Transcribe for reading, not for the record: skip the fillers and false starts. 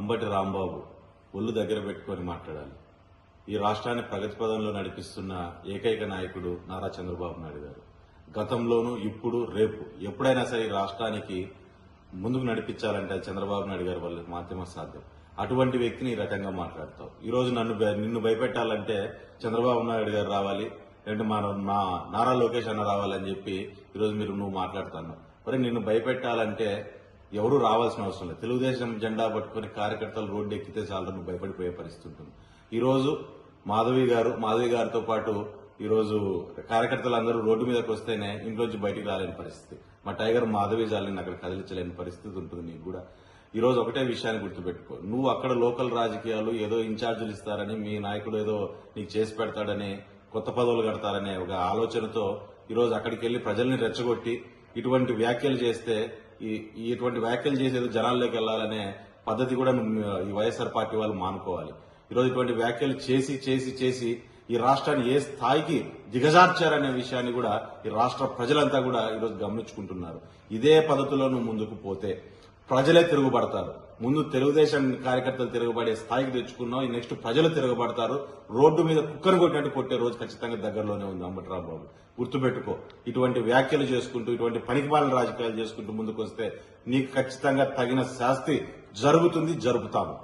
అంబటి రాంబాబు ఒళ్ళు దగ్గర పెట్టుకొని మాట్లాడాలి. ఈ రాష్ట్రాన్ని ప్రగతి పదంలో నడిపిస్తున్న ఏకైక నాయకుడు నారా చంద్రబాబు నాయుడు గారు. గతంలోనూ ఇప్పుడు రేపు ఎప్పుడైనా సరే ఈ రాష్ట్రానికి ముందుకు నడిపించాలంటే అది చంద్రబాబు నాయుడు గారి వల్ల మాత్రమే సాధ్యం. అటువంటి వ్యక్తిని ఈ రకంగా మాట్లాడతావు. ఈ రోజు నిన్ను భయపెట్టాలంటే చంద్రబాబు నాయుడు గారు రావాలి, లేదంటే మా నారా లోకేష్ అన్న రావాలని చెప్పి ఈరోజు నువ్వు మాట్లాడుతున్నావు. మరి నిన్ను భయపెట్టాలంటే ఎవరూ రావాల్సిన అవసరం లేదు. తెలుగుదేశం జెండా పట్టుకుని కార్యకర్తలు రోడ్డు ఎక్కితే చాలా నువ్వు భయపడిపోయే పరిస్థితి ఉంటుంది. ఈ రోజు మాధవి గారితో పాటు ఈ రోజు కార్యకర్తలందరూ రోడ్డు మీదకి వస్తేనే ఇంట్లోంచి బయటికి రాలేని పరిస్థితి. మా టైగర్ మాధవి జాలిని అక్కడ కదిలించలేని పరిస్థితి ఉంటుంది నీకు కూడా. ఈ రోజు ఒకటే విషయాన్ని గుర్తుపెట్టుకో, నువ్వు అక్కడ లోకల్ రాజకీయాలు ఏదో ఇన్ఛార్జీలు ఇస్తారని, మీ నాయకుడు ఏదో నీకు చేసి పెడతాడని, కొత్త పదవులు కడతారనే ఒక ఆలోచనతో ఈ రోజు అక్కడికి వెళ్లి ప్రజల్ని రెచ్చగొట్టి ఇటువంటి వ్యాఖ్యలు చేస్తే ఇటువంటి వ్యాఖ్యలు చేసేది జనాల్లోకి వెళ్లాలనే పద్ధతి కూడా ఈ వైఎస్ఆర్ పార్టీ వాళ్ళు మానుకోవాలి. ఈరోజు ఇటువంటి వ్యాఖ్యలు చేసి చేసి చేసి ఈ రాష్ట్రాన్ని ఏ స్థాయికి దిగజార్చారనే విషయాన్ని కూడా ఈ రాష్ట్ర ప్రజలంతా కూడా ఈరోజు గమనించుకుంటున్నారు. ఇదే పద్ధతిలో నువ్వు ముందుకు పోతే ప్రజలే తిరుగుబడతారు. ముందు తెలుగుదేశం కార్యకర్తలు తిరగబడే స్థాయికి తెచ్చుకున్నావు, ఈ నెక్స్ట్ ప్రజలు తిరగబడతారు. రోడ్డు మీద కుక్కను కొట్టినట్టు కొట్టే రోజు ఖచ్చితంగా దగ్గరలోనే ఉంది అంబటి రాంబాబు. గుర్తుపెట్టుకో, ఇటువంటి వ్యాఖ్యలు చేసుకుంటూ ఇటువంటి పనికిమాలిన రాజకీయాలు చేసుకుంటూ ముందుకు వస్తే నీకు ఖచ్చితంగా తగిన శాస్తి జరుగుతుంది, జరుపుతాము.